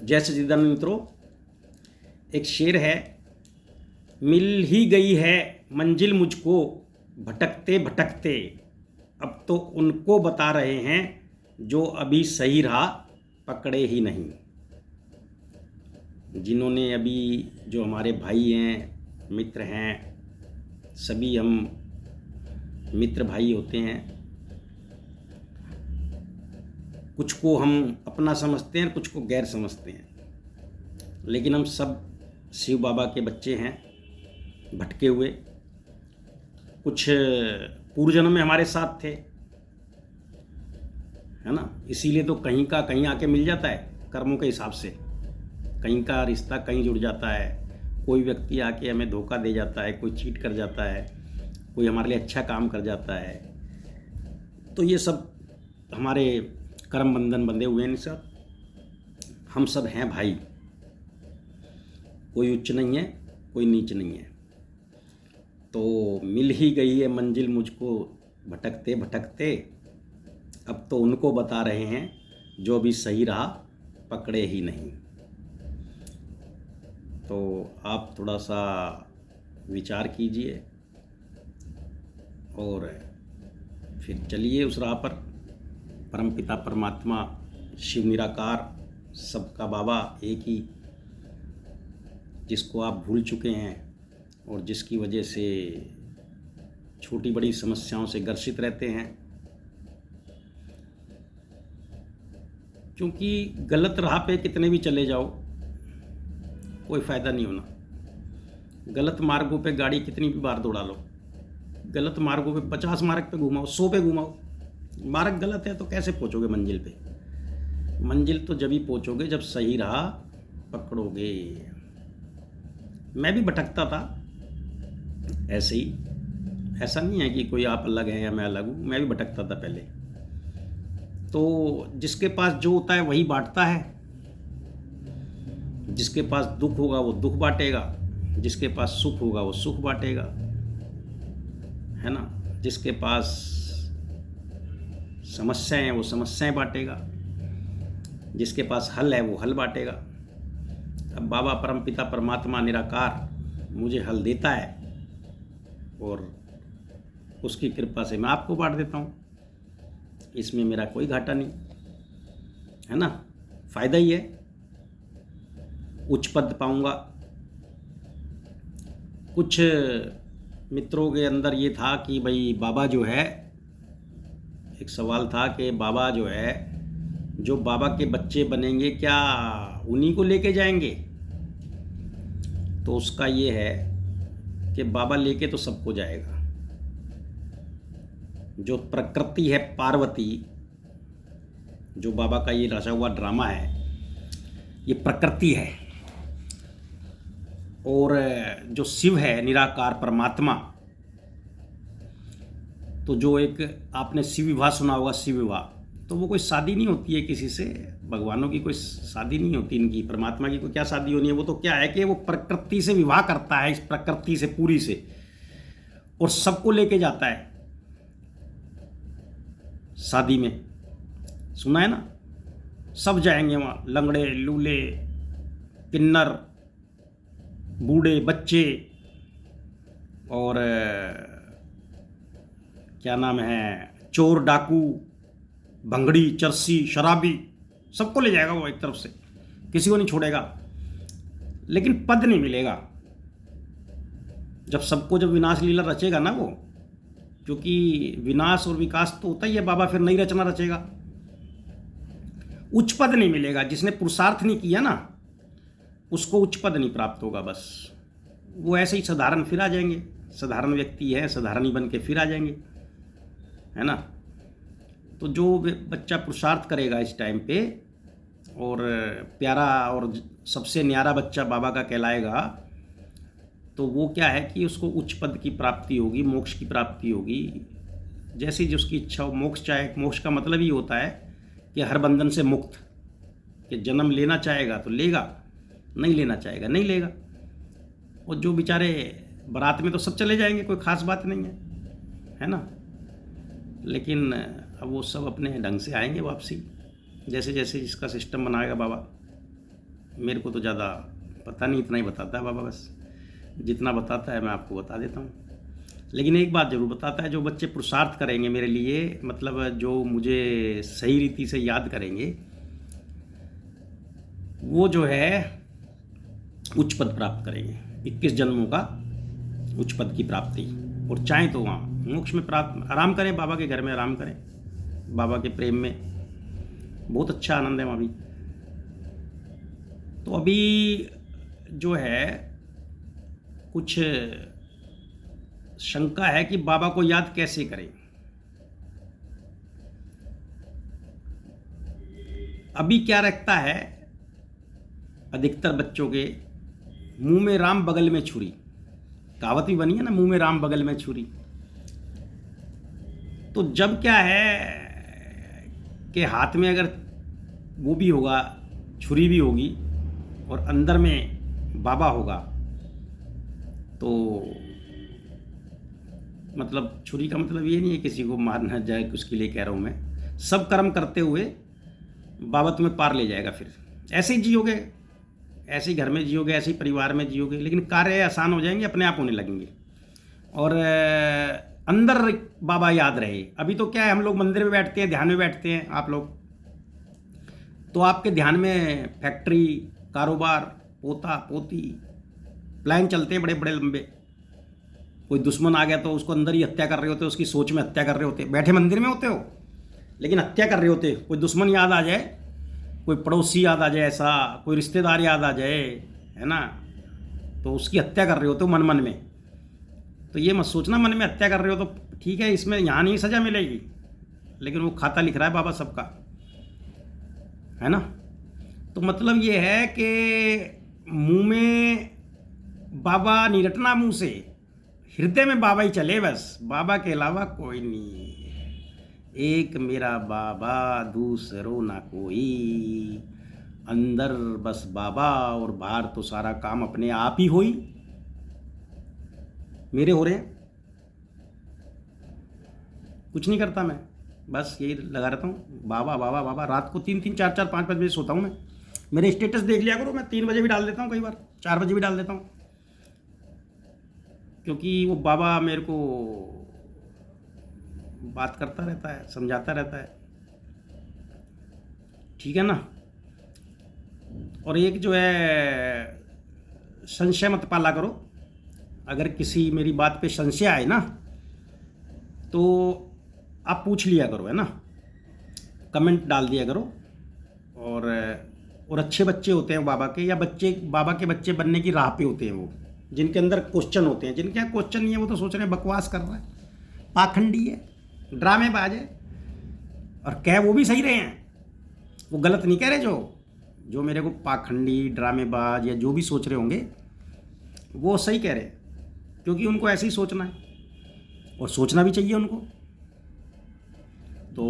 जय सच्चिदानंद मित्रों, एक शेर है। मिल ही गई है मंजिल मुझको भटकते भटकते, अब तो उनको बता रहे हैं जो अभी सही राह पकड़े ही नहीं। जिन्होंने अभी, जो हमारे भाई हैं, मित्र हैं, सभी हम मित्र भाई होते हैं। कुछ को हम अपना समझते हैं, कुछ को गैर समझते हैं, लेकिन हम सब शिव बाबा के बच्चे हैं, भटके हुए। कुछ पूर्व जन्म में हमारे साथ थे, है ना। इसीलिए तो कहीं का कहीं आके मिल जाता है, कर्मों के हिसाब से कहीं का रिश्ता कहीं जुड़ जाता है। कोई व्यक्ति आके हमें धोखा दे जाता है, कोई चीट कर जाता है, कोई हमारे लिए अच्छा काम कर जाता है। तो ये सब हमारे कर्म बंधन बंधे हुए हैं। सब हम सब हैं भाई, कोई उच्च नहीं है, कोई नीच नहीं है। तो मिल ही गई है मंजिल मुझको भटकते भटकते, अब तो उनको बता रहे हैं जो भी सही राह पकड़े ही नहीं। तो आप थोड़ा सा विचार कीजिए और फिर चलिए उस राह पर। परमपिता परमात्मा शिव निराकार, सबका बाबा एक ही, जिसको आप भूल चुके हैं और जिसकी वजह से छोटी बड़ी समस्याओं से ग्रसित रहते हैं। क्योंकि गलत राह पे कितने भी चले जाओ, कोई फ़ायदा नहीं होना। गलत मार्गों पे गाड़ी कितनी भी बार दौड़ा लो, गलत मार्गों पे 50 मार्ग पे घुमाओ, 100 पे घुमाओ, मार्ग गलत है तो कैसे पहुंचोगे मंजिल पे। मंजिल तो जब ही पहुंचोगे जब सही राह पकड़ोगे। मैं भी भटकता था ऐसे ही, ऐसा नहीं है कि कोई आप अलग हैं या मैं अलग हूँ। मैं भी भटकता था पहले। तो जिसके पास जो होता है वही बांटता है। जिसके पास दुख होगा वो दुख बांटेगा, जिसके पास सुख होगा वो सुख बांटेगा, है ना। जिसके पास समस्याएं हैं वो समस्याएं बांटेगा, जिसके पास हल है वो हल बांटेगा। अब बाबा परमपिता परमात्मा निराकार मुझे हल देता है और उसकी कृपा से मैं आपको बांट देता हूँ। इसमें मेरा कोई घाटा नहीं, है ना। फायदा ही है, उच्च पद पाऊंगा। कुछ मित्रों के अंदर ये था कि भाई बाबा जो है, एक सवाल था कि बाबा जो है, जो बाबा के बच्चे बनेंगे क्या उन्हीं को लेके जाएंगे। तो उसका ये है कि बाबा लेके तो सबको जाएगा। जो प्रकृति है पार्वती, जो बाबा का ये रचा हुआ ड्रामा है, ये प्रकृति है। और जो शिव है निराकार परमात्मा, तो जो एक आपने शिव विवाह सुना होगा, शिव विवाह, तो वो कोई शादी नहीं होती है किसी से। भगवानों की कोई शादी नहीं होती, इनकी परमात्मा की कोई क्या शादी होनी है। वो तो क्या है कि वो प्रकृति से विवाह करता है, इस प्रकृति से पूरी से, और सबको लेके जाता है शादी में। सुना है ना, सब जाएंगे वहाँ, लंगड़े लूले किन्नर बूढ़े बच्चे और क्या नाम है, चोर डाकू भंगड़ी चरसी शराबी, सबको ले जाएगा वो एक तरफ से, किसी को नहीं छोड़ेगा। लेकिन पद नहीं मिलेगा। जब विनाश लीला रचेगा ना वो, क्योंकि विनाश और विकास तो होता ही है, बाबा फिर नई रचना रचेगा। उच्च पद नहीं मिलेगा। जिसने पुरुषार्थ नहीं किया ना, उसको उच्च पद नहीं प्राप्त होगा। बस वो ऐसे ही साधारण फिर आ जाएंगे, साधारण व्यक्ति है, साधारण ही बन के फिर आ जाएंगे, है ना। तो जो बच्चा पुरुषार्थ करेगा इस टाइम पे, और प्यारा और सबसे न्यारा बच्चा बाबा का कहलाएगा, तो वो क्या है कि उसको उच्च पद की प्राप्ति होगी, मोक्ष की प्राप्ति होगी, जैसी जिसकी इच्छा हो। मोक्ष चाहे, मोक्ष का मतलब ही होता है कि हर बंधन से मुक्त, कि जन्म लेना चाहेगा तो लेगा, नहीं लेना चाहेगा नहीं लेगा। और जो बेचारे बारात में तो सब चले जाएंगे, कोई ख़ास बात नहीं है ना। लेकिन अब वो सब अपने ढंग से आएंगे वापसी, जैसे जैसे जिसका सिस्टम बनाएगा बाबा, मेरे को तो ज़्यादा पता नहीं, इतना ही बताता है बाबा बस। जितना बताता है मैं आपको बता देता हूँ। लेकिन एक बात ज़रूर बताता है, जो बच्चे पुरुषार्थ करेंगे मेरे लिए, मतलब जो मुझे सही रीति से याद करेंगे, वो जो है उच्च पद प्राप्त करेंगे। 21 जन्मों का उच्च पद की प्राप्ति, और चाहें तो वहाँ मोक्ष में प्राप्त आराम करें, बाबा के घर में आराम करें, बाबा के प्रेम में बहुत अच्छा आनंद है वहाँ भी। तो अभी जो है कुछ शंका है कि बाबा को याद कैसे करें। अभी क्या रखता है अधिकतर बच्चों के, मुंह में राम बगल में छुरी, कहावत भी बनी है ना, मुंह में राम बगल में छुरी। तो जब क्या है कि हाथ में अगर वो भी होगा, छुरी भी होगी, और अंदर में बाबा होगा, तो मतलब छुरी का मतलब ये नहीं है किसी को मारना जाए, उसके लिए कह रहा हूँ मैं। सब कर्म करते हुए बाबा तुम्हें पार ले जाएगा। फिर ऐसे ही जियोगे, ऐसे ही घर में जियोगे, ऐसे ही परिवार में जियोगे, लेकिन कार्य आसान हो जाएंगे, अपने आप होने लगेंगे, और अंदर बाबा याद रहे। अभी तो क्या है, हम लोग मंदिर में बैठते हैं, ध्यान में बैठते हैं, आप लोग तो आपके ध्यान में फैक्ट्री, कारोबार, पोता पोती, प्लान चलते हैं बड़े बड़े लंबे। कोई दुश्मन आ गया तो उसको अंदर ही हत्या कर रहे होते, उसकी सोच में हत्या कर रहे होते, बैठे मंदिर में होते हो लेकिन हत्या कर रहे होते। कोई दुश्मन याद आ जाए, कोई पड़ोसी याद आ जाए, ऐसा कोई रिश्तेदार याद आ जाए, है ना, तो उसकी हत्या कर रहे होते हो मन मन में। तो ये मत सोचना मन में हत्या कर रहे हो तो ठीक है, इसमें यहाँ नहीं सज़ा मिलेगी, लेकिन वो खाता लिख रहा है बाबा सबका, है ना। तो मतलब ये है कि मुंह में बाबा नहीं रटना, मुंह से, हृदय में बाबा ही चले बस, बाबा के अलावा कोई नहीं। एक मेरा बाबा, दूसरो ना कोई, अंदर बस बाबा और बाहर तो सारा काम अपने आप ही होई। मेरे हो रहे हैं, कुछ नहीं करता मैं, बस यही लगा रहता हूँ, बाबा बाबा बाबा। रात को 3-3, 4-4, 5-5 बजे सोता हूँ मैं। मेरे स्टेटस देख लिया करो, मैं 3 बजे भी डाल देता हूँ, कई बार 4 बजे भी डाल देता हूँ, क्योंकि वो बाबा मेरे को बात करता रहता है, समझाता रहता है, ठीक है ना। और एक जो है संशय मत पाला करो। अगर किसी मेरी बात पे संशय आए ना तो आप पूछ लिया करो, है ना, कमेंट डाल दिया करो। और अच्छे बच्चे होते हैं बाबा के, या बच्चे बाबा के बच्चे बनने की राह पे होते हैं वो, जिनके अंदर क्वेश्चन होते हैं। जिनके यहाँ क्वेश्चन नहीं है वो तो सोच रहे हैं बकवास कर रहा है, पाखंडी है, ड्रामेबाज है, और कह वो भी सही रहे हैं, वो गलत नहीं कह रहे। जो मेरे को पाखंडी, ड्रामेबाज या जो भी सोच रहे होंगे वो सही कह रहे हैं, क्योंकि उनको ऐसे ही सोचना है और सोचना भी चाहिए उनको। तो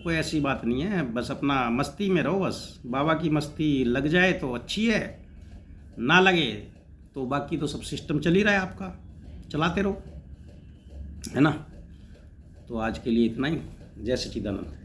कोई ऐसी बात नहीं है, बस अपना मस्ती में रहो, बस बाबा की मस्ती लग जाए तो अच्छी है, ना लगे तो बाकी तो सब सिस्टम चल ही रहा है आपका, चलाते रहो, है ना। तो आज के लिए इतना ही। जय सच्चिदानंद।